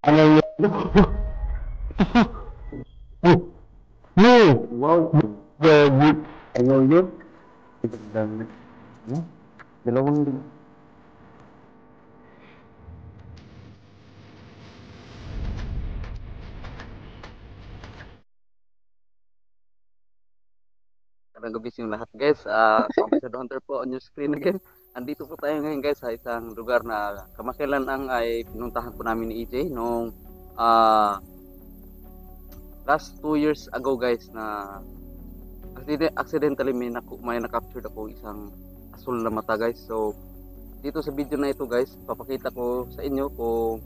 Ano yun? Wow. Grabe. Ano yun? Dami. Dalawang Magandang gabi sa inyong lahat guys. Ambassador Hunter po on your screen again. Andito po tayo ngayon guys sa isang lugar na kamakailan lang ay pinuntahan po namin ni EJ noong last 2 years ago guys na accidentally may na-captured ako isang asul na mata guys. So dito sa video na ito guys, papakita ko sa inyo kung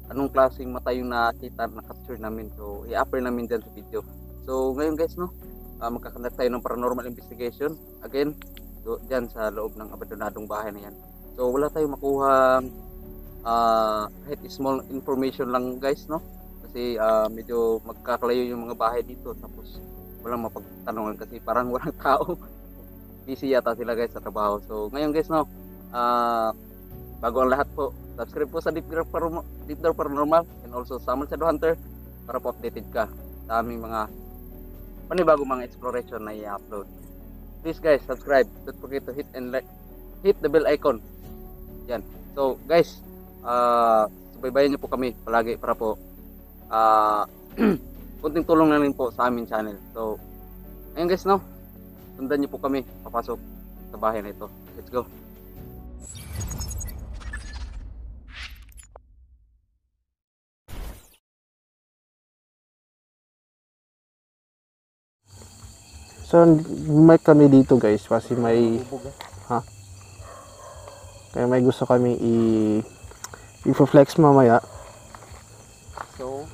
anong klaseng mata yung na-capture namin. So i-upload namin dyan sa video. So ngayon guys no, magkakandak tayo ng paranormal investigation again dyan sa loob ng abandonadong bahay na yan. So wala tayong makuha kahit small information lang guys no, kasi medyo magkakalayo yung mga bahay dito, tapos walang mapagtanungan kasi parang walang tao. Busy yata sila guys sa trabaho. So ngayon guys no, bago ang lahat po, subscribe po sa Deep Door Paranormal and also sa Ambassador Hunter para po updated ka sa aming mga panibagong mga exploration na i-upload. Please guys, subscribe. Don't forget to hit the bell icon. Yan. So guys, subaybayan niyo po kami palagi para po kunting tulong na rin po sa aming channel. So ayun guys no, sundan niyo po kami papasok sa bahay na ito. Let's go. So, may kami dito guys kasi may kaya may gusto kami i-flex mamaya. So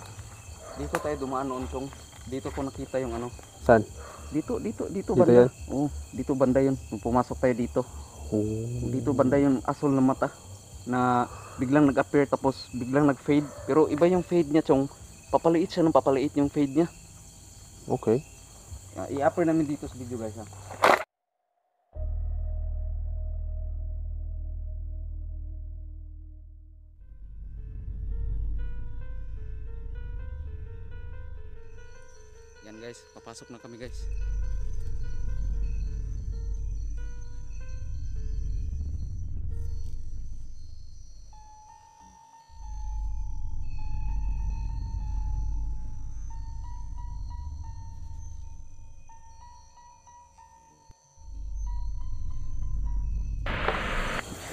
dito tayo dumaan noon tong dito ko nakita yung ano. Saan? Dito Yan? banda. Oo, dito banda yun. Nung pumasok tayo dito. Oh. Dito banda yung asul na mata na biglang nag-appear tapos biglang nag-fade. Pero iba yung fade niya, chong. Papaliit siya ng papaliit yung fade niya. Okay. I-upper namin dito sa video guys ha. Yan guys, papasok na kami guys.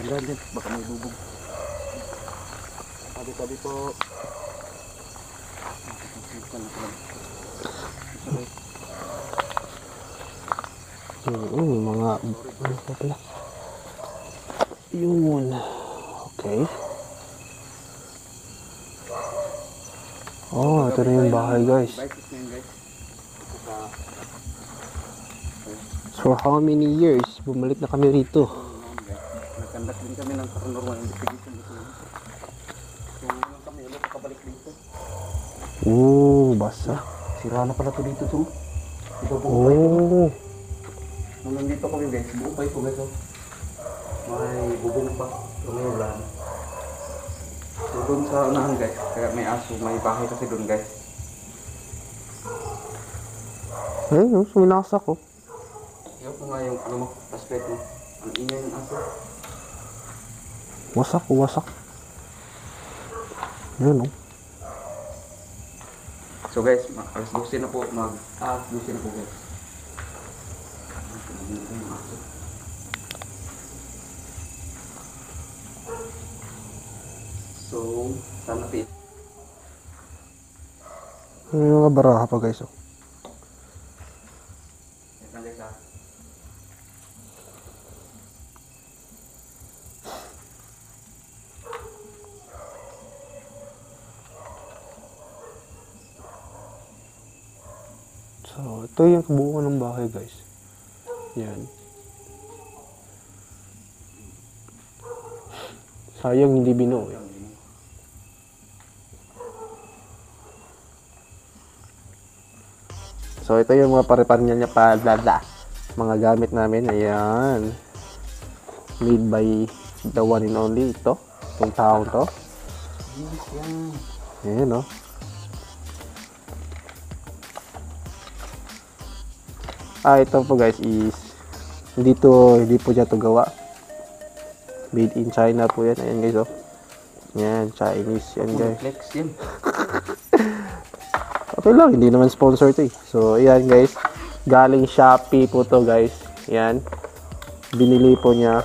Hanggang din, baka may bubog. Tabi-tabi po. Mga ano pa pala. Yun. Okay. Oh, ito na yung bahay guys. So how many years bumalik na kami rito? Nagkandak din kami ng paranormal investigation dito. So ngayon kami ulit nakabalik dito. Basa. Sira na pala to dito to. Ito po. Nung nandito kami guys, buo pa ito guys. May bubong pa. So may ulan. So doon sa unahan guys, kaya may aso, may bahay kasi doon guys. Ayun, suminasak ko. Iyaw ko nga yung ano mo, flashlight mo. Ang ingay ng aso. Wasak. Yun, oh. So guys, alas 12 na po, alas 12 na po guys. So, sana po. Yung mga baraha pa guys, oh. Ito guys ha. So, ito yung kabuuan ng bahay guys. Yan. Sayang hindi binuo eh. So, ito yung mga pare-pare niya palada. Mga gamit namin. Ayan. Made by the one and only ito. Itong taong to. Yes, yan. Ayan, oh. Ito po guys is hindi po siya to gawa. Made in China po yan. Ayan guys, oh. Yan, Chinese yan guys. Flex yan. Okay lang, hindi naman sponsor to eh. So, ayan guys. Galing Shopee po to guys. Ayan. Binili po niya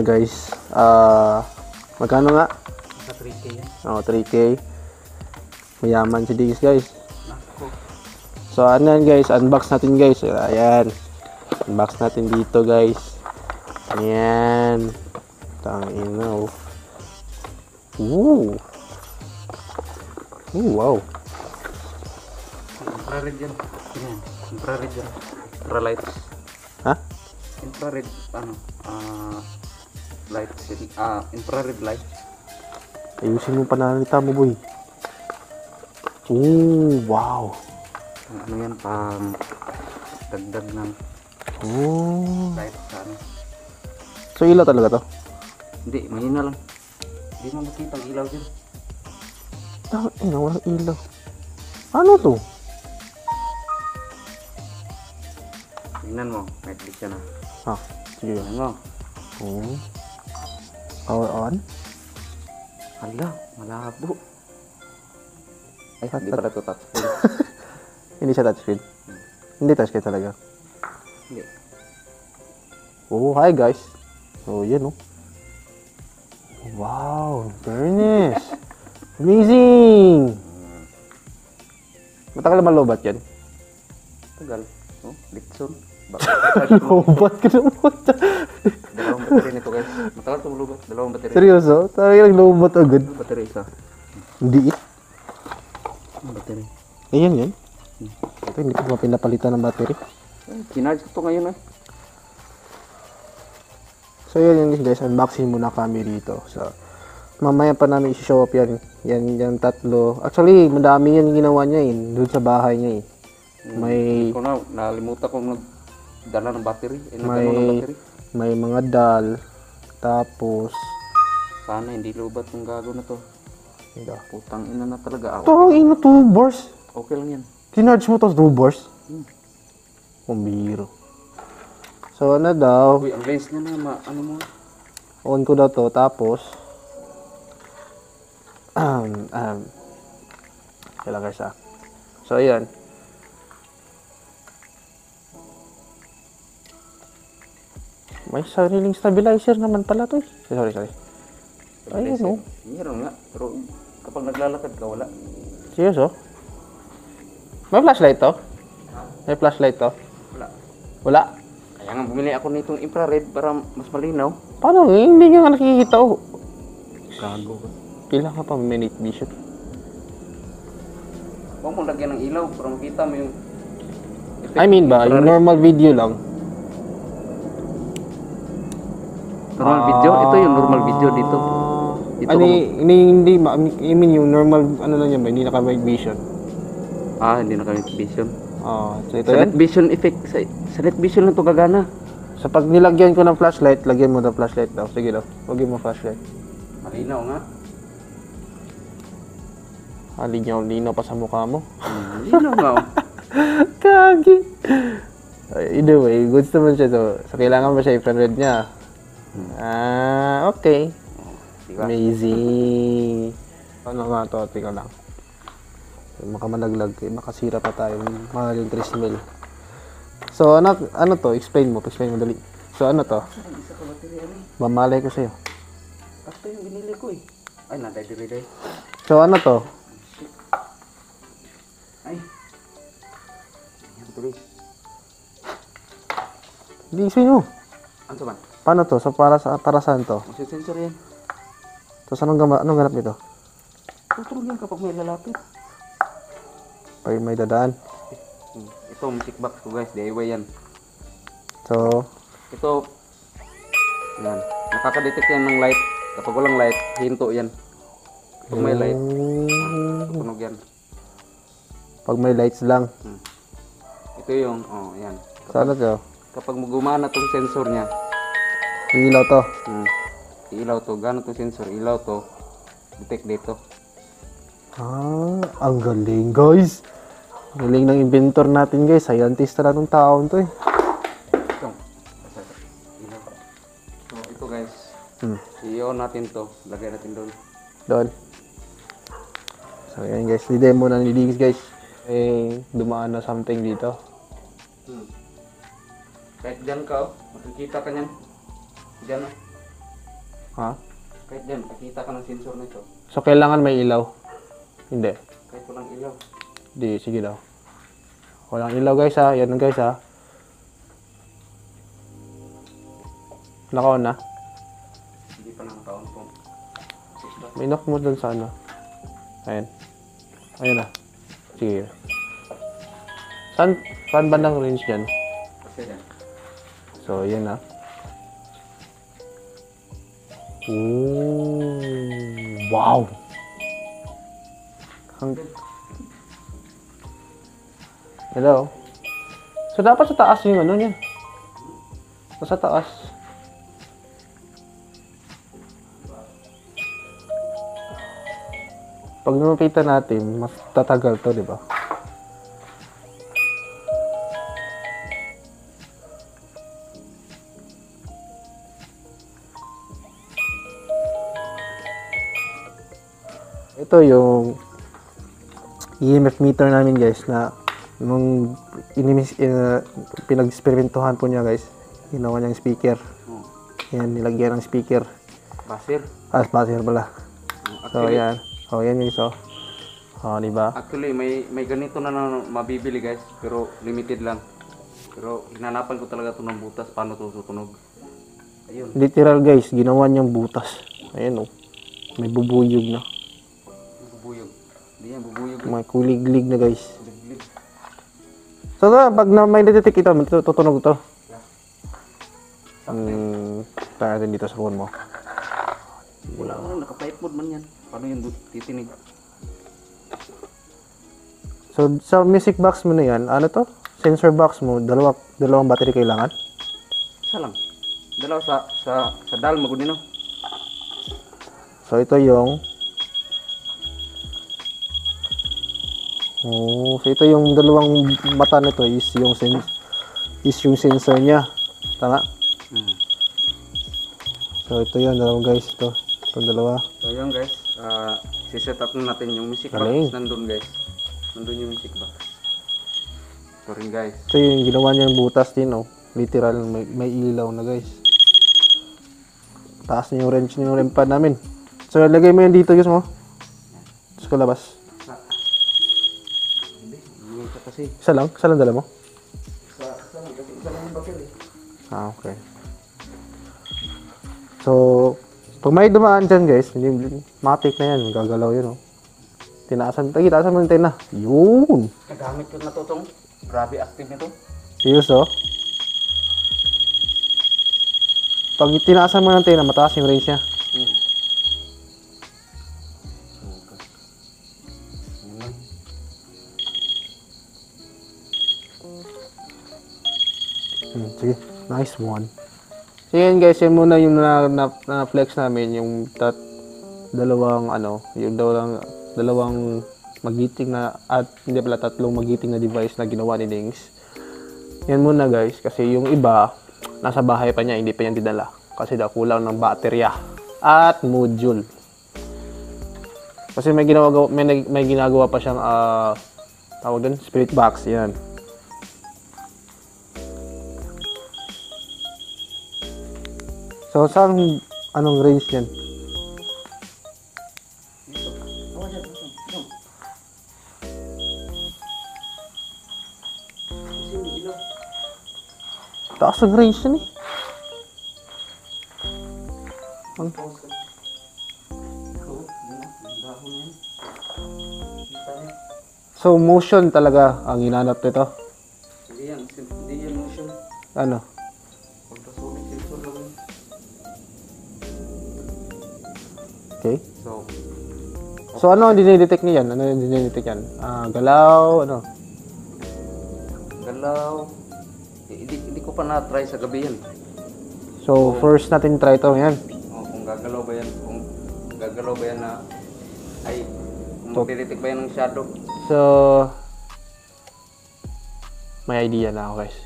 guys. Magkano nga? Sa 3K yan. 3K. Mayaman si Diggs guys. Nako. So, ano yan guys? Unbox natin guys. Ayan. Unbox natin dito guys. Ayan. Tangina, oh. Ooh. Ooh, wow. Infrared yan. Yan. Infrared yan. Infralight. Ha? Infrared, light. Infrared light. Ayusin mo pananalita mo, boy. Ooh, wow. Ano yan, pang dagdag ng Oh. light sa ano. So, ilaw talaga to? Hindi, mahina lang. Hindi mo makita ang ilaw dyan. Walang ilaw. Ano to? Tingnan mo, may click ka na. Sige. Tingnan mo. Oh. Power on? Hala, malabo. Ay, hindi pala ito touchscreen. Hindi siya touchscreen. Hindi touchscreen talaga. Hindi. Oh, hi guys. Oh, yan oh. Wow, very nice. Amazing. Matagal naman lobat yan. Tagal. Oh, Litson. Lobat ka naman. Dalawang battery nito guys. Matagal ito malubat. Dalawang battery. Seryoso? Talagang lobat agad. Battery isa. Hindi eh. Ang battery. Ayan yan. Ito, hindi ko pa pinapalitan ng battery. Ay, kinarge ko ito ngayon eh. So yun guys, unboxing muna kami dito. So, mamaya pa namin isi-show up yan. Yan tatlo. Actually, madami yan yung ginawa niya eh. Doon sa bahay niya eh. May Ikaw na, nalimutan kong nagdala ng battery. May- Nagdala ng battery. may mga dal. Tapos, Sana hindi lubat yung gago na to. ito. Putang ina na talaga ako. Ito, ino, 2 bars. Okay lang yan. Kinarge mo to 2 bars? Hmm. Kumbiro. So, ano daw? Uy, ang lens niya na, ano mo? On ko daw to. Tapos, kailan guys ah. So, ayan. May sariling stabilizer naman pala to eh. Sorry. Ayun oh. Meron nga. Pero kapag naglalakad ka, wala. Serious oh? May flashlight to? May flashlight to? Wala. Wala? Kaya nga bumili ako nitong infrared para mas malinaw. Paano? Hindi nga nakikita oh. Gago ka. Kailangan ka pa may night vision. Huwag mo lagyan ng ilaw para makita mo yung effect I mean ng ba, yung infrared. normal video lang. Normal video? Ito yung normal video dito. Dito Ano, ko- hindi ba, I mean yung normal, ano lang yan ba, hindi naka-night vision. hindi na kami vision. So ito Sa yan. night vision effect, sa night vision lang ito gagana. So pag nilagyan ko ng flashlight, lagyan mo ng flashlight daw. Sige daw, lagyan mo flashlight. Malinaw nga. Linaw pa sa mukha mo. Malinaw nga. Oh. Kagi! Either way, goods naman siya. So kailangan ba siya i-friend niya? Okay. Diba? Amazing. Ano nga to? Tika lang. Makamalaglag. Makasira pa tayo. Mahal yung 3 mil. So, ano to? Explain mo dali. So, ano to? Isa ka battery ano? Mamalay ko sa'yo. Ito yung binili ko eh. Ay, naday. So, ano to? Ay. Ayan tuloy. Hindi, explain mo. Ano sa man? Paano to? So, para saan to? Kasi sensor yan. So, anong ganap nito? Tutulog yan kapag may lalapit. Pag may dadaan. Ito, music box ko guys. DIY yan. So, Ito, yan. Nakaka-detect yan ng light. Kapag walang light, hinto yan. Kapag may light, tunog yan. pag may lights lang. Ito yung, yan. So, ano to? Kapag gumana tong sensor niya, Ilaw to. ilaw to. Gano'n to sensor, ilaw to. Detect dito. Ang galing guys. Galing ng inventor natin guys. Scientist na ng taon to eh. Ito. Ilaw. So, ito guys. I-on natin to. Lagay natin doon. Doon. So yan guys. Di-demo na ni Diggs guys. Dumaan na something dito. Kahit dyan ka, makikita ka niyan. Dyan, Ha? kahit dyan, makikita ka ng sensor nito. So kailangan may ilaw. Hindi. Kahit walang ilaw. Di, sige daw. Walang ilaw guys ha. Yan guys ha. Naka-on na. Hindi pa nakataon po. May knock mo dun sa ano. Ayan. Ayan na. Sige. Saan bandang range dyan? Kasi dyan. So, yan na. Ooh, wow! Hello? So, dapat sa taas yung ano niya. Sa taas. Pag numapitan natin, mas tatagal to, di ba? Ito yung EMF meter namin guys na nung pinag-experimentuhan po niya guys, ginawa niyang speaker. Yan, nilagyan ng speaker. Basir. Buzzer pala. So Actually, yan. Oh, yan guys oh. Oh, di ba? Actually, may ganito na mabibili guys, pero limited lang. Pero hinanapan ko talaga ito ng butas, paano ito tutunog. Ayun. Literal guys, ginawa niyang butas. Ayan oh. May bubuyog na. Bubuyog. Hindi yan, bubuyog. May kuliglig na guys. Liglig. So pag may detect ito, tutunog ito. Tayo natin dito sa phone mo. Wala mo, naka-flight mode man yan. Paano yung titinig? So sa music box mo na yan, ano to? Sensor box mo, dalawang battery kailangan? Isa lang. Dalawa sa dal magudino. So ito yung so ito yung dalawang mata nito is yung sensor niya. Tama? So ito yun, dalawang guys, itong dalawa. So yun guys, siset up na natin yung music Galing. box. Nandun guys. Nandun yung music box. So rin guys. Ito yung ginawa niya yung butas din, oh. Literal, may ilaw na guys. Taas na yung wrench na yung REM pad namin. So lagay mo yan dito guys mo. Sa labas. Hindi ka kasi. Isa lang dala mo? Isa lang kasi isa lang yung bakil eh. Okay. So, pag may dumaan dyan guys, matik na yan, gagalaw yun oh. Tinaasan mo yung antena. Yun! Nagamit ko na to tong. Grabe active nito. Serious oh. Pag tinaasan mo yung antena, mataas yung range niya. Sige, nice one. So yun guys, yun muna yung na-flex namin, yung dalawang magiting na, at hindi pala tatlong magiting na device na ginawa ni Dings. Yan muna guys, kasi yung iba, nasa bahay pa niya, hindi pa niya dinala. Kasi daw kulang ng baterya at module. Kasi may ginagawa pa siyang, tawag dun, spirit box, yan. So, anong range yan? Taas ang range yan eh. So, motion talaga ang hinanap nito. Hindi yan motion. Ano? Ultrasonic sensor lang yun. Okay. So, ano ang dinidetect niyan? Ano yung dinidetect yan? Galaw, ano? galaw. Hindi ko pa na-try sa gabi yan. So, first natin try ito. Yan. Kung gagalaw ba yan, kung gagalaw ba yan na, ay, kung magdidetect ba yan ng shadow. So, may idea na ako guys.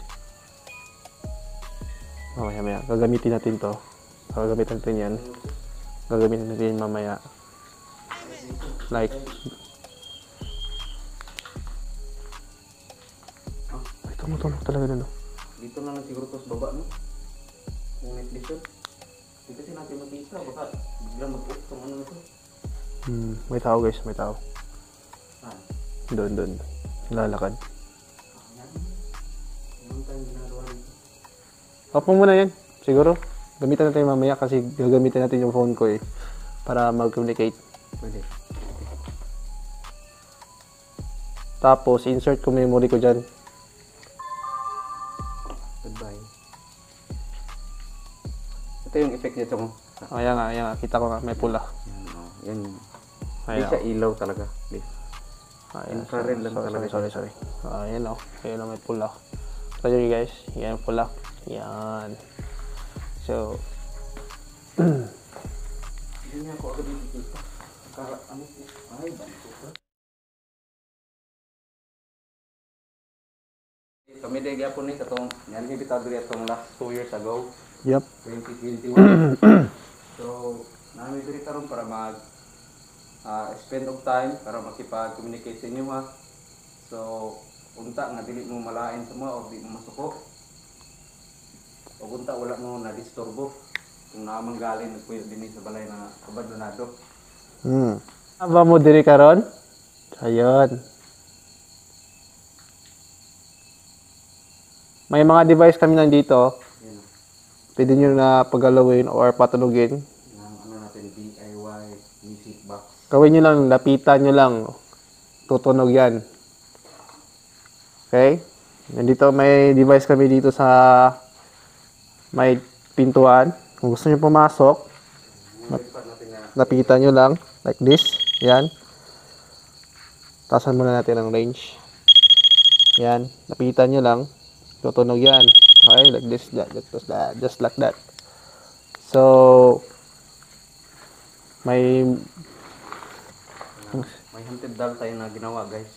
Mamaya. Gagamitin natin to. Gagamitin natin yan. Gagamitin natin yan mamaya. Like, ay, tumutunog talaga na, no? Dito na lang siguro to sa baba, no? Kung may vision. Hindi kasi natin makita, baka biglang mag-off itong ano na to. May tao guys, may tao. Ah, Doon. Lalakad. yan. Anong tayong ginagawa dito? Off mo muna yan. Siguro. Gamitan natin mamaya kasi gagamitin natin yung phone ko eh. Para mag-communicate. Pwede. Tapos, insert ko memory ko dyan. Goodbye. Ito yung effect nito mo. Ayan nga. Kita ko nga, may pula. Yan, oh. Yan yun. Hindi Ayan. siya ilaw talaga. Please. Ayan. Infrared lang talaga. Sorry. Ayan o. Ayan o, may pula. Sorry guys. Yan pula. Yan. So, Hindi niya ako agad nakikita. Akala, ano po? Ay, banto ka. Kami din gyapon ni katong yan ni bitado ri atong last 2 years ago, yep. 2021. So, namin diri karon para mag spend of time para makipag-communicate sa inyo ha. So, unta nga dili mo malain sa mga o di mo masuko. O unta wala mo na disturbo. Kung naamang galing nagpuyo din sa balay na abandonado. Aba mo diri karon? Ayun. May mga device kami nandito. Yan. Pwede nyo na pagalawin or patulugin. Ng ano natin DIY music box. Gawin nyo lang, lapitan nyo lang. Tutunog yan. Okay? Nandito may device kami dito sa may pintuan. Kung gusto nyo pumasok, Nalipat natin na lapitan nyo lang. Like this. Yan. Tasan muna natin ang range. Yan. Lapitan nyo lang. Tutunog yan. Okay? Like this. Just like that. So, may haunted doll tayo na ginawa guys.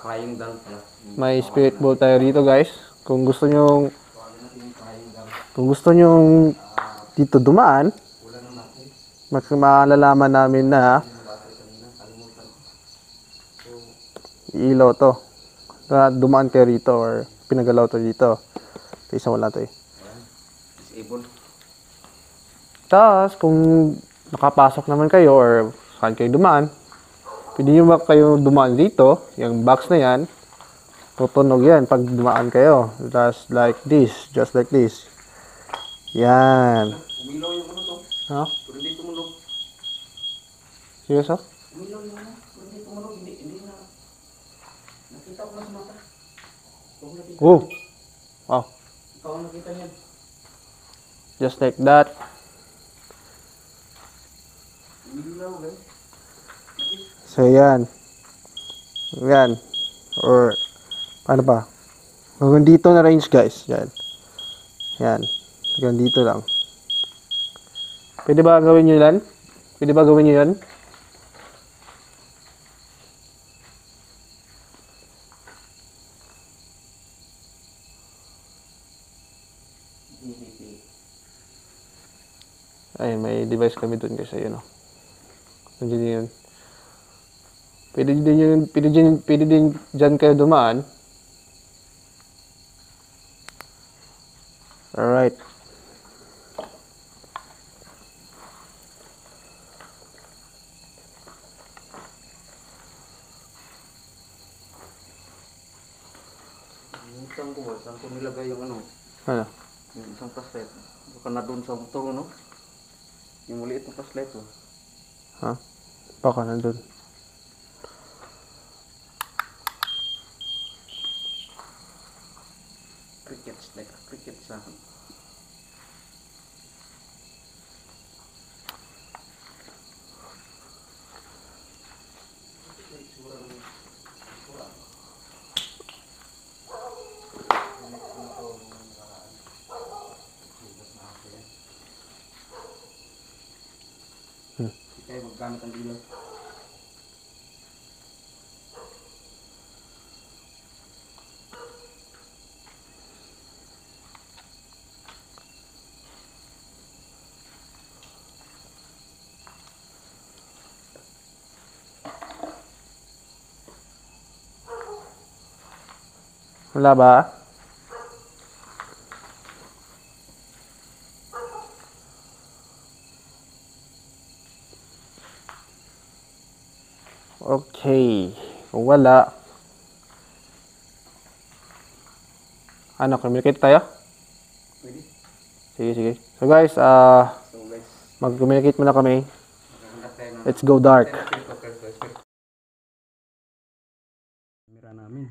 Crying doll pala. may spirit ball tayo dito guys. Kung gusto nyo Tawagan natin yung crying doll. Kung gusto nyo dito dumaan, Wala na natin. malalaman namin na Kalimutan. ilaw to. Na dumaan kayo rito or pinagalaw to dito. Isa wala to eh. Ayan. Disable. Tapos, kung nakapasok naman kayo or saan kayo dumaan, pwede nyo kayo dumaan dito, yung box na yan, tutunog yan pag dumaan kayo. Just like this. Yan. Umilaw yung ano to. Ha? Pero hindi tumunog. Seryoso? Umilaw yung ano. Pero hindi tumunog. Hindi na. Nakita ko na sa mata. Ikaw ang nakita. Oh. Oh. Ikaw ang nakita niyan. Just like that. Umilaw guys. So, yan. Yan. Or, paano pa? Hanggang dito na range, guys. Yan. Yan. Hanggang dito lang. Pwede ba gawin nyo yan? Pwede ba gawin nyo yan? Ay, may device kami dun guys. Ayun, oh. Nandiyan yun. Pwede din dyan kayo dumaan. Alright. Saan ko ba? Saan ko nilagay yung ano? Ano? Yung isang flashlight. Baka na doon sa motor, no? Yung maliit na flashlight, oh. Ha? Baka nandun. Crickets, like a cricket sound. Okay, maggamit ang ilaw. Wala ba? Okay. Kung wala, ano, communicate tayo? Pwede? Sige, sige. So guys, So guys, mag-communicate muna kami. maghanap tayo ng Let's go dark. camera namin.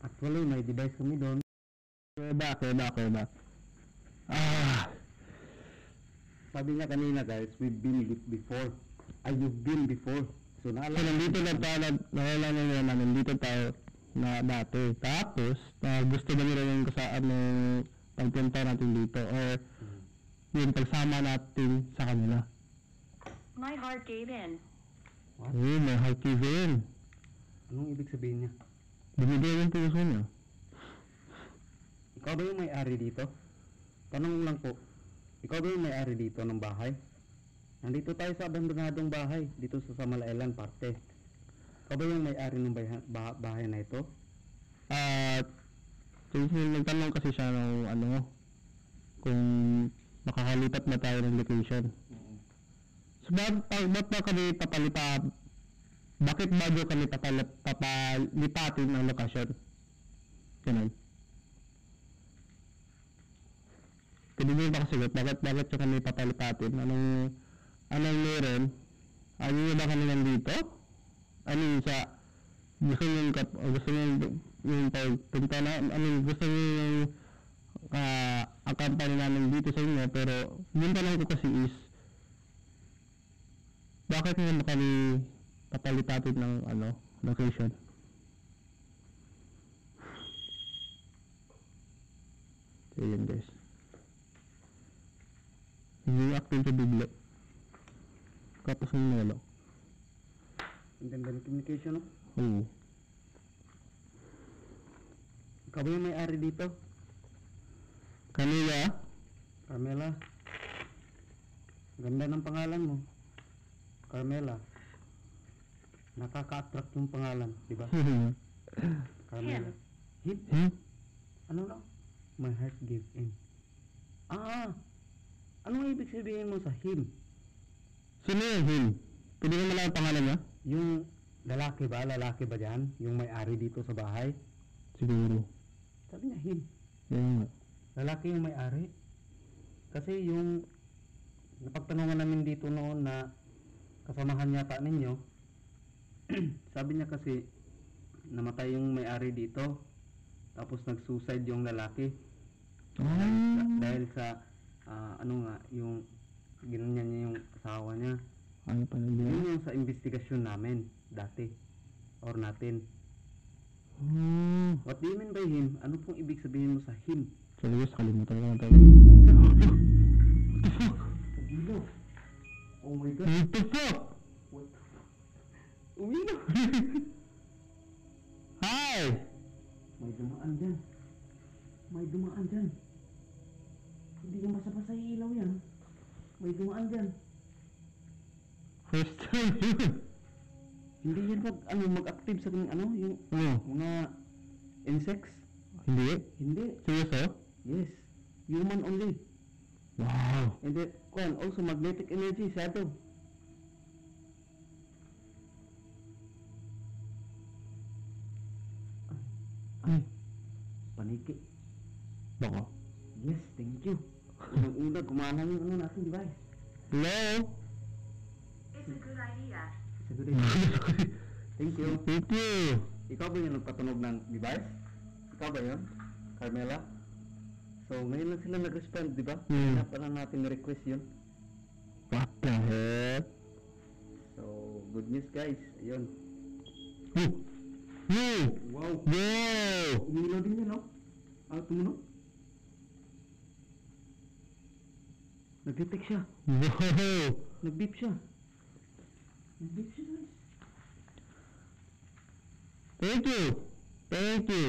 Actually, may device kami doon. Kuweba. Sabi niya kanina guys, we've been before. You've been before. So naalala Nandito na tayo, naalala nyo naman, nandito tayo na dati. Tapos, gusto ba nila yung kasaan ng pagpunta natin dito or yung pagsama natin sa kanila. My heart gave in. May heart even. Anong ibig sabihin niya? Binigay yung puso niya. Ikaw ba yung may-ari dito? Tanong lang po. Ikaw ba yung may-ari dito ng bahay? Nandito tayo sa abandonadong bahay dito sa Samalailan parte. Ikaw ba yung may-ari ng bahay na ito? Nagtanong kasi siya ng kung makakalipat na tayo ng location. So, ba't ba kami bakit bago kami papalipatin ng lokasyon? Ganun. Pwede nyo ba kasi bakit nyo kami papalipatin? Anong meron? Ano nyo ba kami nandito? Ano yung gusto nyo yung pagpunta na, gusto nyo yung ang company namin dito sa inyo, pero yung tanong ko kasi is, bakit nyo ba kami papalipatin ng location? So yun guys. Hindi acting sa bigla. Kapos yung nalo. Ang ganda ng communication, no? Oo. Ikaw ba yung may-ari dito? Kanila? Carmela. Ganda ng pangalan mo. Carmela. Nakaka-attract yung pangalan, di ba? Carmela. Him? Ano lang? My heart gave in. Anong ibig sabihin mo sa him? Sino yung him? Pwede mo malaman ang pangalan niya? Yung lalaki ba dyan? Yung may-ari dito sa bahay? Siguro. Sabi niya him. Yeah. Lalaki yung may-ari. Kasi yung napagtanungan namin dito noon na kasamahan yata ninyo, sabi niya kasi namatay yung may-ari dito, tapos nag-suicide yung lalaki. Dahil sa yung ginanyan niya yung asawa niya. Ano pa nila? Yun yung sa investigasyon namin dati or natin. What do you mean by him? Ano pong ibig sabihin mo sa him? Serious, kalimutan ko na tayo. Pagilo. Oh my God. What the fuck? What? Umino. Hi! May dumaan dyan. May dumaan dyan. Hindi yung basa-basa yung ilaw yan. May dumaan dyan. First time yun. Hindi yan mag-active sa yung mga insects. Hindi? Hindi. Seryoso? Yes. Human only. Wow. And then, also magnetic energy, shadow. Ay, Paniki. bako. Yes, thank you. Unang-una, gumana yung natin device. Hello? It's a good idea. It's a good idea. Thank you. Thank you. Ikaw ba yung nagpatunog ng device? Ikaw ba yun? Carmela? So, ngayon lang sila nag-respond, di ba? Kaya pa lang natin request yun. What the heck? So, good news guys. Ayun. Wow. Wow! Umilaw din yan, no? Tumunog. Nag-detect siya. Wow! Nag-beep siya. Nag-beep siya guys. Thank you. Thank you.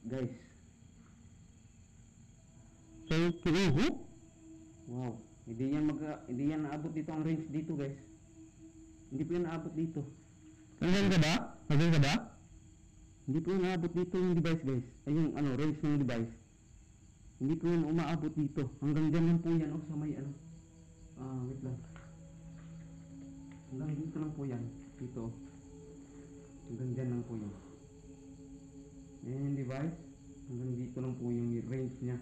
Guys, Thank you. wow. Hindi yan naabot dito ang range dito guys. Hindi po yan naabot dito. Hanggang ka ba? Hanggang ka ba? Hindi po yan naabot dito yung device guys. Ay yung range ng device. Hindi po yan umaabot dito. Hanggang dyan lang po yan sa may wait lang. Hanggang dito lang po yan. Dito. Hanggang dyan lang po yan. Yan yung device. Hanggang dito lang po yung range niya.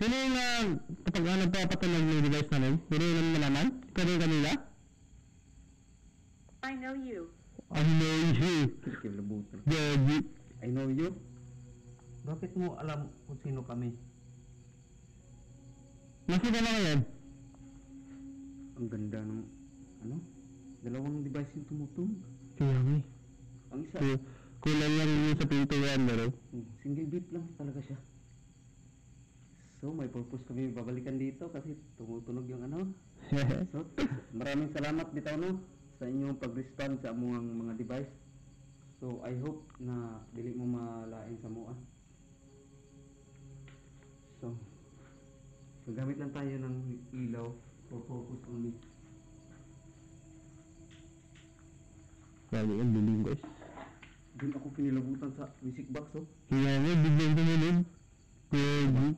Sino yung kapag nagpapatunog ng device namin? Sino yung malaman? Ikaw rin kanila? I know you. I know you. Kilabutan. Gagi. I know you. Bakit mo alam kung sino kami? Nasaan na ngayon? Ang ganda ng dalawang device yung tumutong. Kaya nga. Ang isa, Kulang lang yun sa pintuan, bro. single beat lang talaga siya. So, may purpose kami babalikan dito kasi tumutunog yung So, maraming salamat bitaw sa inyong pag-respond sa among mga device. So, I hope na dili mo malain sa mua. So, gagamit lang tayo ng ilaw for purpose only. Lagi yung biling, guys. Din ako pinilabutan sa music box, Kaya nga, biglang tumunog. Gagi.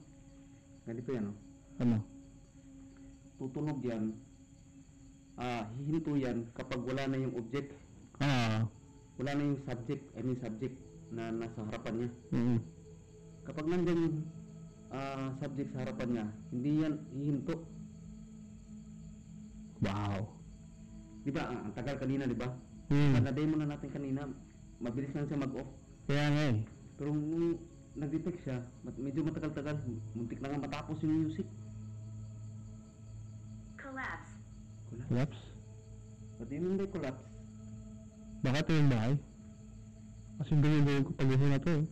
Ganito yan, Ano? Tutunog yan. Hihinto yan kapag wala na yung object. Wala na yung subject, subject na nasa harapan niya. Kapag nandyan yung subject sa harapan niya, hindi yan hihinto. Wow. Di ba? Ang tagal kanina, di ba? Na-demo na natin kanina, mabilis lang siya mag-off. Kaya nga eh. Pero nung nag-detect siya, medyo matagal-tagal, muntik na nga matapos yung music. Collapse. Collapse? Ba't yun hindi collapse? Baka ito yung bahay. Kasi gawin ko pag-isip na ito eh.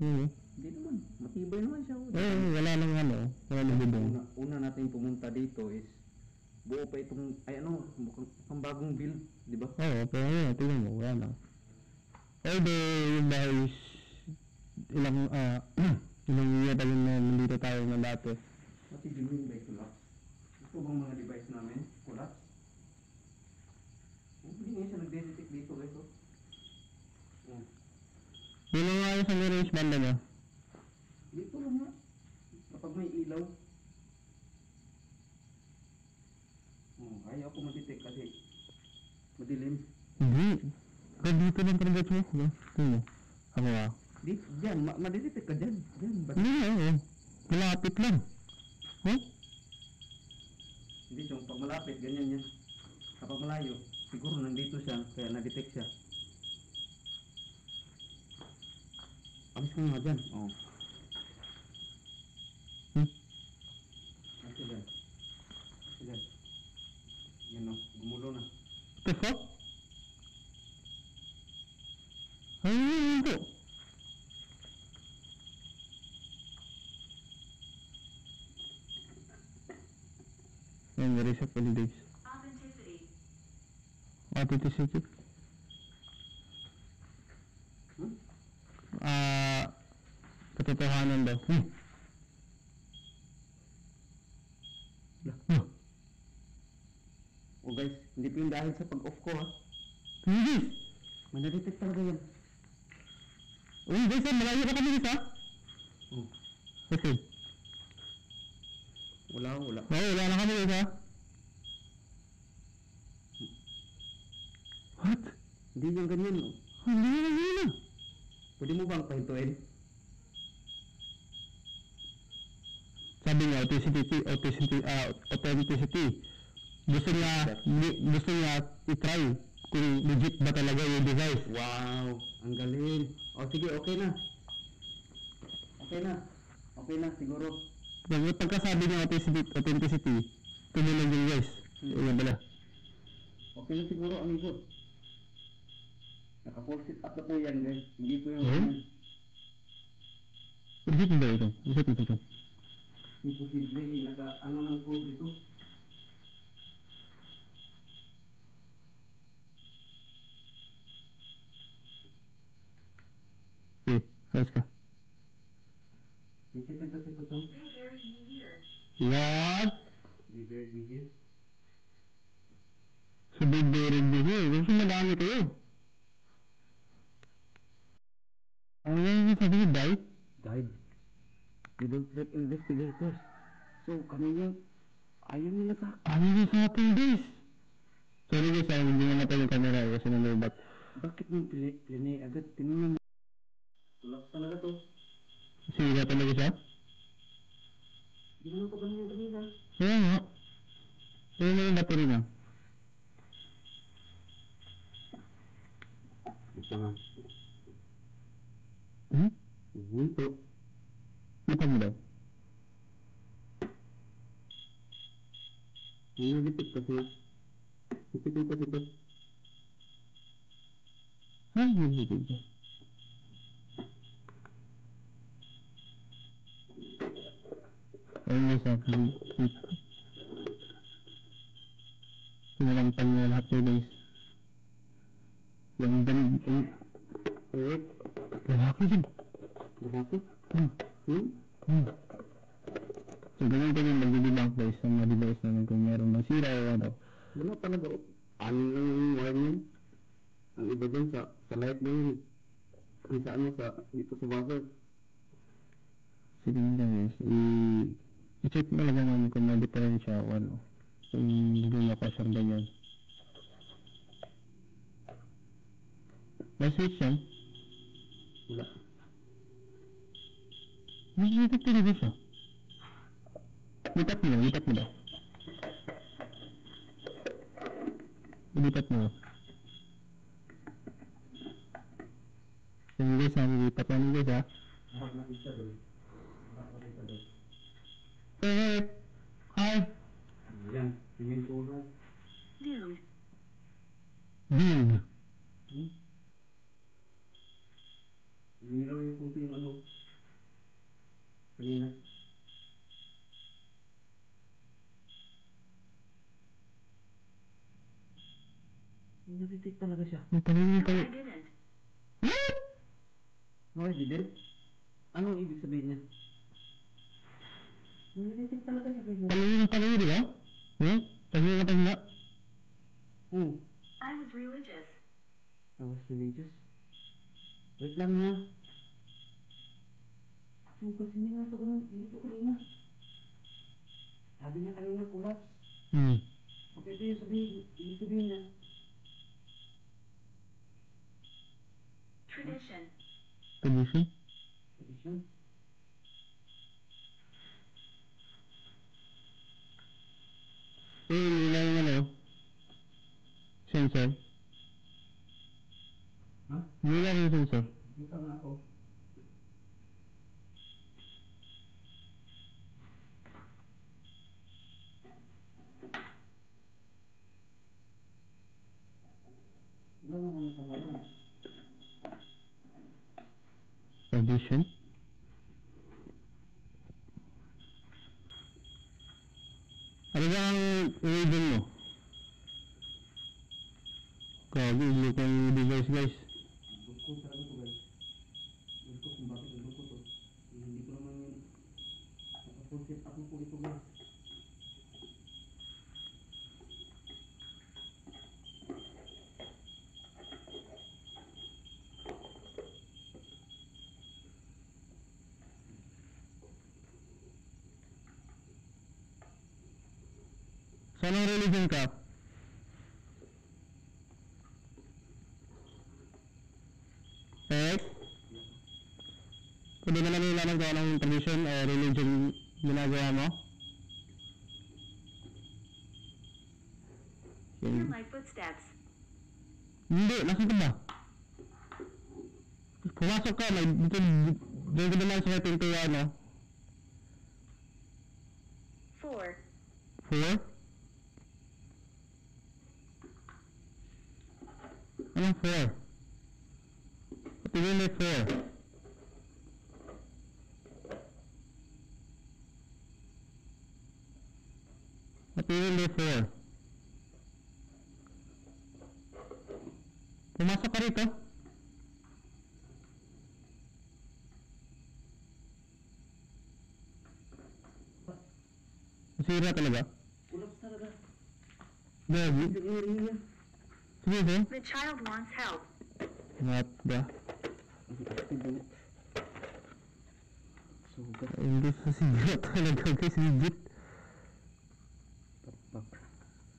Hindi naman, matibay naman siya. Wala nang wala nang bubong. Una natin pumunta dito is buo pa itong, mukhang bagong build, di ba? Oo, pero yun, tingnan mo, wala na. Although, yung bahay is ilang year pa rin na nandito tayo na dati. What do you mean by collapse? Ito bang mga device namin? Collapse? Hindi nga siya nag-detect dito guys. Yun lang nga yung sa range banda niya. Dito lang nga. Kapag may ilaw. Ayaw ako mag-detect kasi madilim. Hindi. Kaya dito lang target mo. Tingnan mo. Ako nga. Diyan, ma-detect ka dyan. Diyan, Hindi nga malapit lang. Hindi yung pag malapit, ganyan yan. Kapag malayo, siguro nandito siya, kaya na-detect siya. Alis ka nga dyan. Alis dyan. Alis dyan. Yan gumulo na. The fuck? Ay, ito. Yan, reset for the days. Authenticity. Authenticity. Katotohanan daw. Guys, hindi po yung dahil sa pag-off ko Hindi. Manadetect talaga yan. Uy, guys, malayo ka kami dito. Okay. Wala. Wala na kami dito. What? Hindi yung ganyan. Hindi. Pwede mo bang pahintuin? Sabi niya, authenticity. Gusto niya i-try kung legit ba talaga yung device. Wow, ang galing. Sige, okay na. Okay na, siguro. Pagkasabi niya authenticity, tumulang yung guys. Yan pala. Okay na siguro, amigo. Naka-full sit up na po yan, guys. Hindi po yung... Isip mo ba ito? Isip mo ito. Imposible, ano lang po dito. Eh, ayos ka. Isip kasi ko to. They buried me here. What? Be very busy. Sa bigberin mo siya. Gusto madami kayo. Ano yung sabihin, Day? Guide. We don't let investigators. So, kami yung ayaw nila sa Ano yung sa ating days? Sorry guys, hindi na natin yung camera kasi nalubat. bakit mo pili agad? Tingnan mo. Tulak talaga to. Sira talaga siya? Di mo ko ba niya kanina? Kaya nga. Kaya na yung battery na. Ito nga. Hmm? Ito. Mata mo daw. Nilipit kasi. Ipit kasi ito. Ha? Hindi dito. Ayun guys, actually. Sinalampal niya lahat yun guys. Yung dalig. Eh, Lalaki din. bakit? Hmm. Hmm. So, ganun kami mag-debunk guys sa mga device namin kung meron masira o ano. Wala talaga. Ano lang yung wire niyan? Ang iba dyan sa light na yun. Ang sa ano sa dito sa buzzer. Sige nga guys, i-check mo lang namin kung may diferensya o ano. Kung hindi nakasar ba yan. May switch yan? Wala. May detect talaga siya. Lipat mo daw. Lipat mo. Sige guys, lipat namin guys ha. Bakit nakita doon? Bakit nakita doon? Eh, hi. Yan. Tingin ko na. Dude. Dude. Hindi lang yung kunti yung ano. Kanina. Nag-detect talaga siya. May paningin No, kayo. I didn't. No, I didn't. Anong ibig sabihin niya? Nag-detect talaga siya. Paningin, di ba? Hmm? Pahinga. Oh, I was religious. I was religious. Wait lang na. Oh, kasi hindi nga ito ganun. Dito kanina. Sabi niya kanina collapse. Hmm. Okay, ito yung sabihin. Ibig sabihin niya. Tradition. Condition? Tradition. Eh, nila yung ano. Sensor. Ha? Nila yung sensor. Dito nga ako. Ano naman sa ngayon? Condition? Ano ba ang reason mo? Grabe, hindi ko yung device guys. Duko talaga to guys. Duko kung bakit ang duko to. Hindi ko naman nakapunsit ako po ito guys. Saan ang religion ka? Eh? Pwede na namin ilaman kung anong tradition o religion ginagawa mo? Hear my footsteps. Hindi, nasa ka ba? Pumasok ka, may dito naman sa pinto ano? 4. 4? Anong 4? Tingin may 4. Pili 4. Pumasok ka rito. Masira talaga. Ulap talaga. Gabi. Area. Sige ba? The child wants help. What the? Sugat. Hindi sa siguro talaga guys, legit. Pakpak.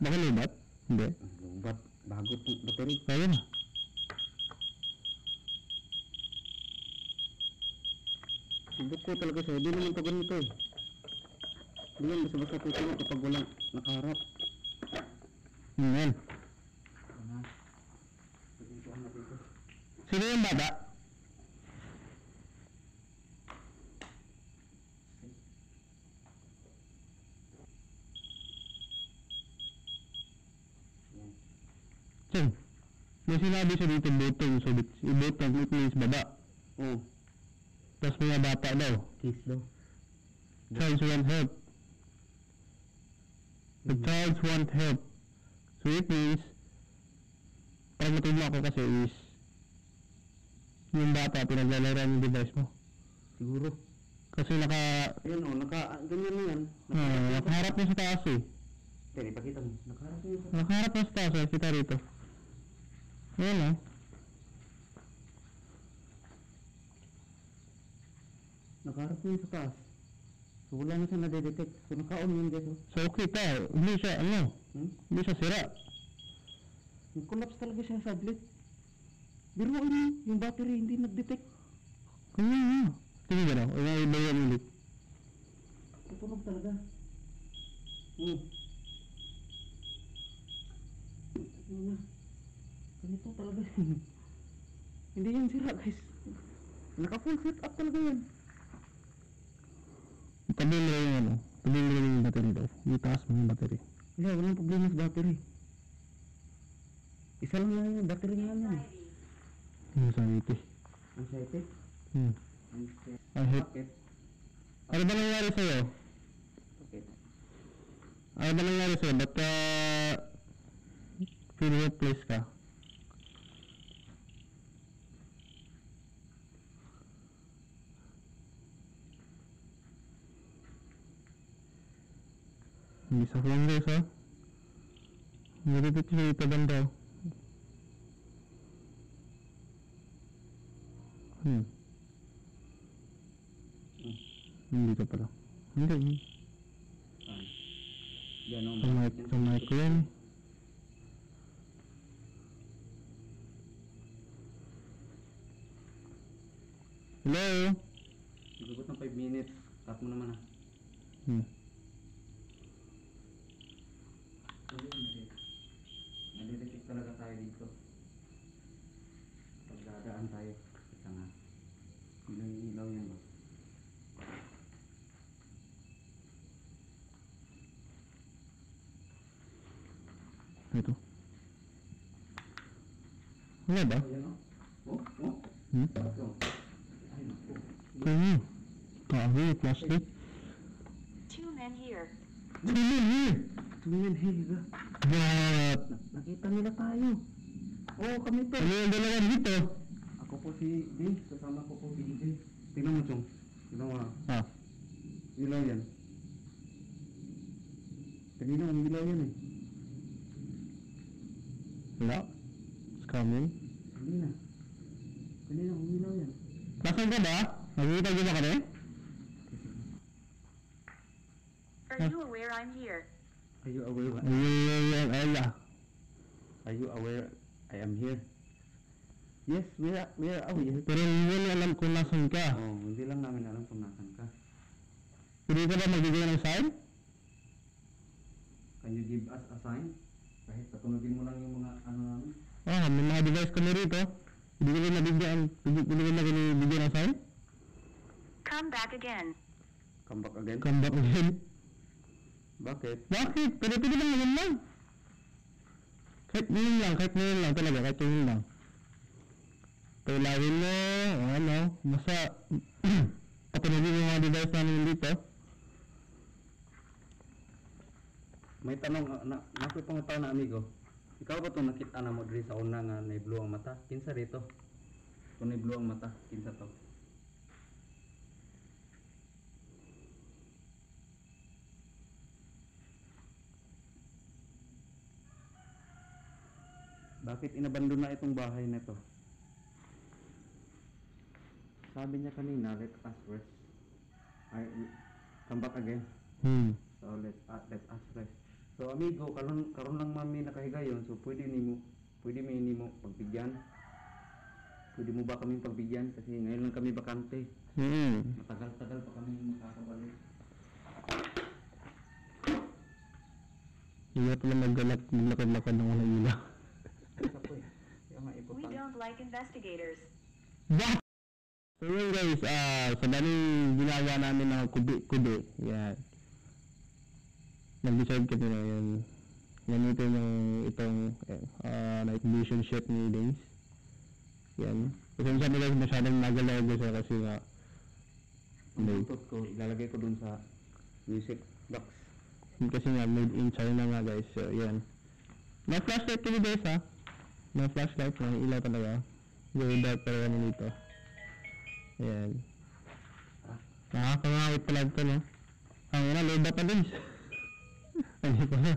Baka lubat? Hindi. Lubat. Bago itong battery. Kaya na. Subok ko talaga siya. Hindi naman ito ganito eh. Hindi yan basta-basta tutulog kapag walang nakaharap. Yan. Sino yung bata? Sino? May sinabi siya dito botong, so botong it means baba. Oo. Tapos mga bata daw. Kiss daw. Childs want help. The childs want help. So it means, parang matulog ako kasi is, yung bata, pinaglalaroan yung device mo. Siguro. Kasi Ayun o, ganyan na yan. nakaharap mo sa taas eh. Pero ipakita mo. Nakaharap mo sa... Nakaharap mo sa taas, eh, kita rito. Ayan o. Nakaharap mo sa taas. So wala na siya nadedetect. So naka-on yun guys. So okay pa, hindi siya, hindi siya sira. Nag-collapse talaga siya sa tablet. Pero yung battery hindi nag-detect. Kanya nga. Tingin ka daw, iba yan ulit. Tutunog talaga. Ano na? Ganito talaga. Hindi yan sira guys. Naka-full set up talaga yan. Tabi mo yung tabi mo yung battery daw. Itaas mo yung battery. Hindi, walang problema sa battery. Isa lang na yung battery nga yan. Yung sa iti. Anxiety? I hate. Bakit? Ano ba nangyari sa'yo? Bakit? Ano ba nangyari sa'yo? Ba't ka pin-replace ka? Hindi sa phone guys ha? Nilipit siya ito banda. Hindi ka pala. Hindi. Yan o. Sa mic ko yan. Hello? Nagugot ng 5 minutes. Tap mo naman ah. Nalidetect talaga tayo dito. Pagdadaan tayo. Ito nga. Ilaw yan ba? Ito. Wala ba? Ayan o. Oh. Ito. Ay naku. Kaya. Kahoy, plastic. 2 men here. Tumingin Hilga. What? Nakita nila tayo. Oo, kami to. Ano yung dalawa dito? Ako po si Dave. Kasama ko po si DJ. Tingnan mo, Chong. Tingnan mo ah. Ah. Ilaw yan. Kanina ang ilaw yan eh. Wala. It's coming. Kanina ang ilaw yan. Nasaan ka ba? Nakikita ko ba ka rin? Are you aware I'm here? Are you aware? Ayun. Are you aware I am here? Yes, we are aware. Pero hindi mo alam kung nasan ka. Oh, hindi lang namin alam kung nasan ka. Hindi ka ba magbigay ng sign? Can you give us a sign? Kahit patunogin mo lang yung mga ano namin. Ah, may mga device kami rito. Hindi ko rin nabigyan. Hindi ko rin nabigyan ng sign. Come back again. Come back again? Come back again. Bakit? Bakit? Pwede lang naman lang. Kahit ngayon lang talaga, kahit ngayon lang. Pailawin mo, basta patunogin yung mga device namin dito. may tanong nakoy pangutaw na amigo. Ikaw ba to nakita na mo diri sa una nga naiblo ang mata? Kinsa dito? Kung naiblo ang mata, kinsa to? Bakit inabandon na itong bahay na to? Sabi niya kanina, let us rest. Come back again. So let us rest. So amigo, karon lang mami nakahigayon, so pwede mo pagbigyan. Pwede mo ba kami pagbigyan kasi ngayon lang kami bakante. Matagal-tagal pa kami makakabalik. Iya pala maglakad-lakad ng walang ilaw. Kaya nga We iputang. don't like investigators. What? So yun guys, sa daming ginawa namin ng kubi, yan. Nag-decide kami na yun. Gamitin yung itong night vision shot ni Dings. Yan. Kasi sabi guys, masyadong nagalaw guys kasi nga Ang Bluetooth ko, ilalagay ko dun sa music box. kasi nga made in China nga guys. So yan. May flashlight kami guys ha. May flashlight, may ilaw talaga. Very dark pero ano nito. Ayan. Nakakangawit pala ito no. Ang ina, load up na din. Hindi ko na.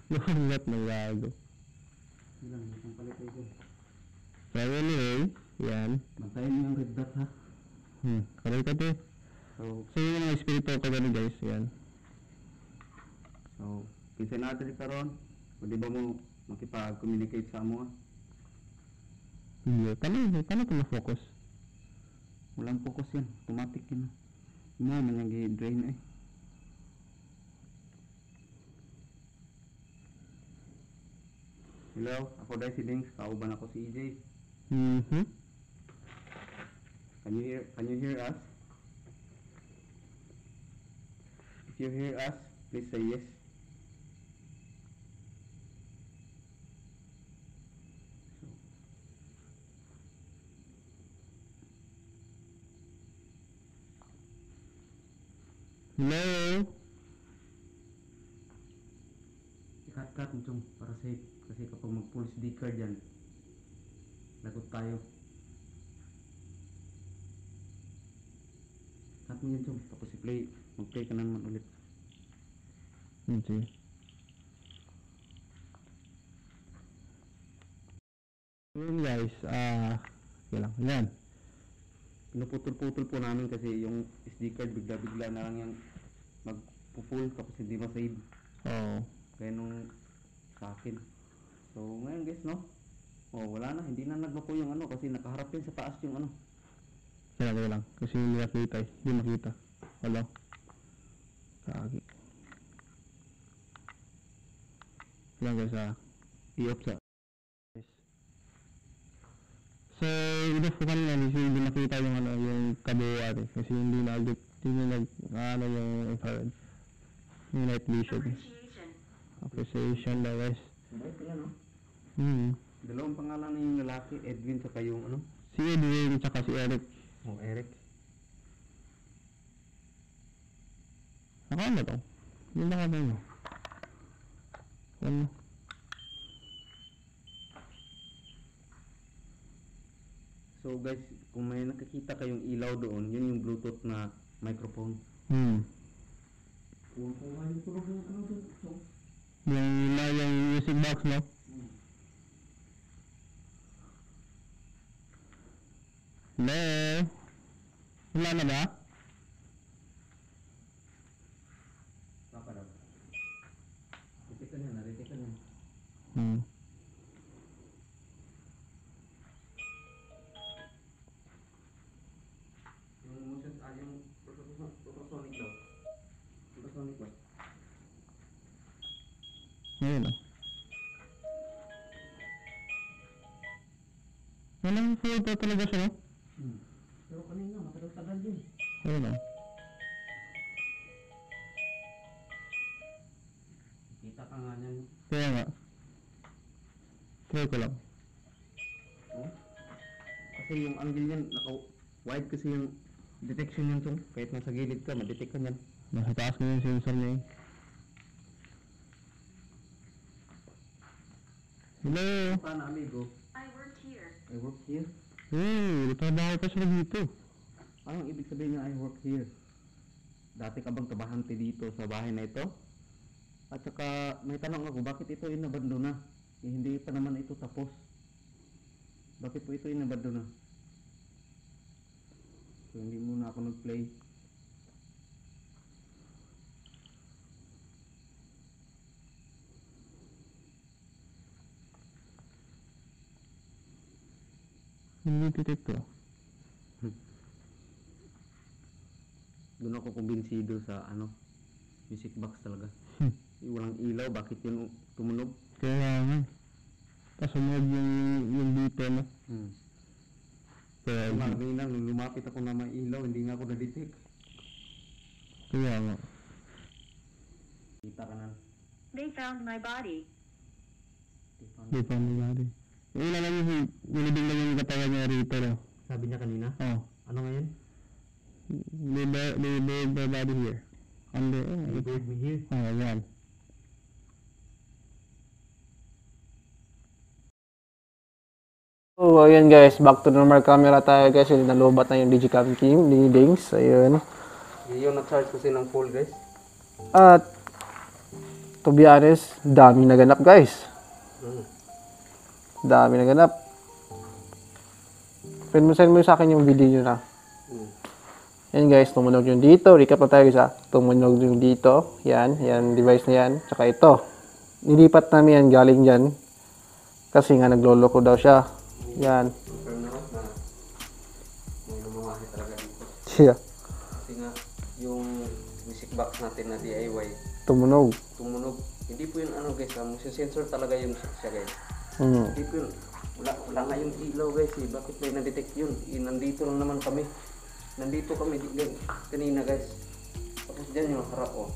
Lumangat na gago. Ilang, itong palit ito. So anyway, yan. Bantayan niyo ang red dot ha. Karoy ka to. So yun yung mga espiritu ko gano'n guys. Yan. So, kinsa natin karon? Pwede ba mo makipag-communicate sa amo? Hindi. Paano ito na-focus? Walang focus yan, automatic yun. Mo man yung gi-drain eh. Hello, ako dahil si Dings, kauban ako si EJ. Can you hear us? If you hear us, please say yes. Hello? Ikat-kat mo Chong, para safe. Kasi kapag mag-pull si D-card yan, lagot tayo. Cut mo yan Chong, tapos i-play. Mag-play ka na naman ulit. Sige. So yun guys, yan. Pinuputol-putol po namin kasi yung SD card bigla-bigla na lang yung mag-full tapos hindi ma-save. Oo. Kaya nung sa akin. So ngayon guys no, wala na, hindi na nagbapo yung ano kasi nakaharap yun sa taas yung ano. Kaya lang. Kasi hindi nakita eh. Hindi makita. Wala. Kagi. Yan guys i-off sa. So, ito po kanina, hindi nakita yung ano, yung kabuuan eh. Kasi hindi yung infrared. Yung night vision. Appreciation. Appreciation daw guys. Mabait yan no. Dalawang pangalan na yung lalaki, Edwin saka yung ano. Si Edwin tsaka si Eric. Eric. Ano to? Yung nakata nyo. Ano? So guys, kung may nakikita kayong ilaw doon, yun yung Bluetooth na microphone. Kung yung tulog yung ano doon, so. Yung music box no? Hello? Wala na ba? Baka daw. Ritikan yan, naritikan yan. Yung motion, yung ultrasonic daw. Ultrasonic ba? Ngayon na. Walang full pa talaga siya no? Pero kanina, matagal-tagal din. Ayun na. Kita ka nga niyan. Kaya nga. Try ko lang. Oh? Kasi yung angle niyan, naka-wide kasi yung detection niyan Chong. Kahit nasa gilid ka, ma-detect ka niyan. Nasa taas ko yung sensor niya eh. Hello. Paano, amigo? I worked here. I work here? Hey, trabaho pa sila dito. Anong ibig sabihin niya I work here? Dati ka bang trabahante dito sa bahay na ito? At saka may tanong ako, bakit ito inabandona? Eh, hindi pa naman ito tapos. Bakit po ito inabandona? So hindi muna ako nag-play. Hindi dito. Doon ako kumbinsido sa music box talaga. Walang ilaw, bakit yun tumunog? Kaya nga. Kasunod yung dito na. Kaya Kanina, nung lumapit ako na may ilaw, hindi nga ako na-detect. Kaya nga. Kita ka na. They found my body. Di pa nangyari. Yung una lang yung nilibing lang yung katawan niya rito. No? Sabi niya kanina? Oh. Ano ngayon? They buried the body here. On the, You buried me here. oh, yan. So, ayan guys, back to normal camera tayo guys. Yung nalubat na yung Digicam Kim, ni Dings. Ayun. Yung na-charge kasi ng full, guys. At, to be honest, dami naganap guys. Dami naganap. Send mo sa akin yung video nyo na. Yan guys, tumunog yung dito. Recap na tayo guys ha. Tumunog yung dito. Yan device na yan. Tsaka ito. Nilipat namin yan galing dyan. Kasi nga nagloloko daw siya. Yan. May namamahay talaga dito. Siya. Kasi nga, yung music box natin na DIY, Tumunog. tumunog. Hindi po yun guys, sensor talaga yung siya guys. Hindi po yun. Wala nga yung ilaw guys eh. Bakit may na-detect yun? Nandito lang naman kami. Nandito kami kanina guys. Tapos dyan yung harap oh.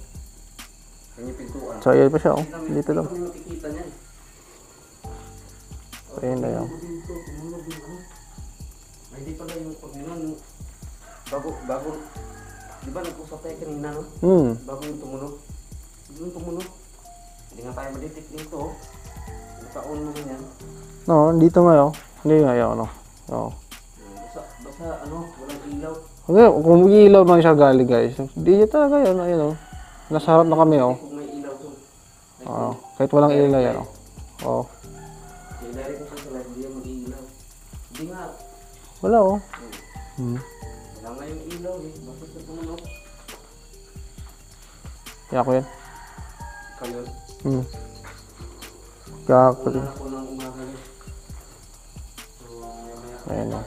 Yan yung pintuan. So, ayan pa siya oh. Dito lang. Hindi kami makikita niyan. So, ayan na yun. Dito, tumunog yung Ay, di pala yung pag-inan. Bago. Di ba nag-usap tayo kanina no? Bago yung tumunog. Yung tumunog. Hindi nga tayo ma-detect dito oh. Naka-on naman yan. No, dito nga yun. Hindi nga yun, no. Oo. Basta walang ilaw. Okay, kung may ilaw man siya galing guys. Hindi niya talaga yun, ayun oh. Nasa harap na kami oh. Kung may ilaw to. Oo. Kahit walang ilaw yan oh. Oo. Ilari ko sa live, hindi yan mag-ilaw. Hindi nga. Wala oh. Wala nga yung ilaw eh. Bakit na tumunog? Kaya ko yan. Kayo. Kaya ko Wala din. na po ng umaga eh. So, maya-maya. Ayan oh.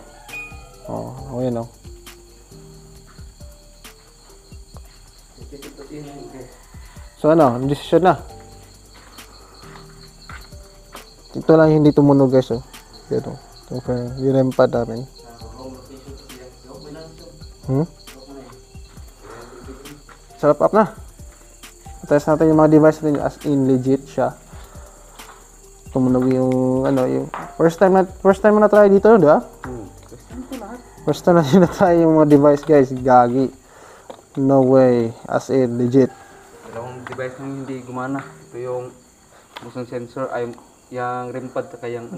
Oo, ayan oh. Ito yun guys. So ano, decision na. Ito lang hindi tumunog guys oh. Yan oh. Yung rempad namin. Wrong location kasi yan. Huwag mo lang ito. Hmm? Huwag mo na eh. Sarap up na. Test natin yung mga device natin as in legit siya. Tumunog yung yung first time mo na try dito, di ba? First time natin na try yung mga device guys, gagi. No way, as in legit. Dalawang device nang hindi gumana. Ito yung motion sensor ay yung rim pad saka yung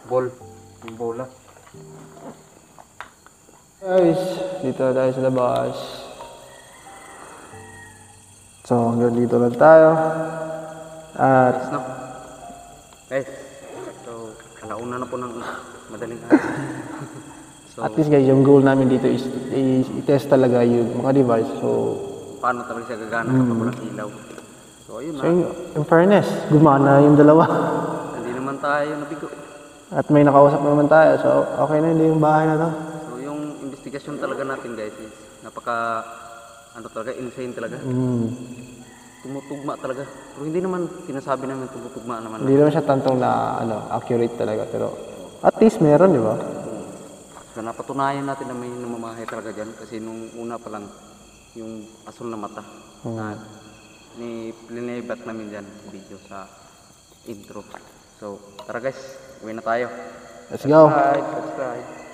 ball, yung bola. Guys, dito na tayo sa labas. So, hanggang dito lang tayo. At No? Guys, so kalauna na po ng madaling araw. So, at least guys, yung goal namin dito is i-test talaga yung mga device. So, paano talaga siya gagana kapag walang ilaw? So, ayun so na. in fairness, gumana yung dalawa. Hindi naman tayo nabigo. At may nakausap naman tayo. So, okay na hindi yung bahay na to. So, yung investigation talaga natin guys is napaka talaga, insane talaga. Tumutugma talaga. Pero hindi naman sinasabi namin tumutugma naman. Hindi naman siya tantong na accurate talaga. Pero at least meron, di ba? So, napatunayan natin na may namamahay talaga dyan. Kasi nung una pa lang, yung asul na mata. Na linaybat namin dyan video sa intro. So, tara guys, uwi na tayo. Let's go. Subscribe.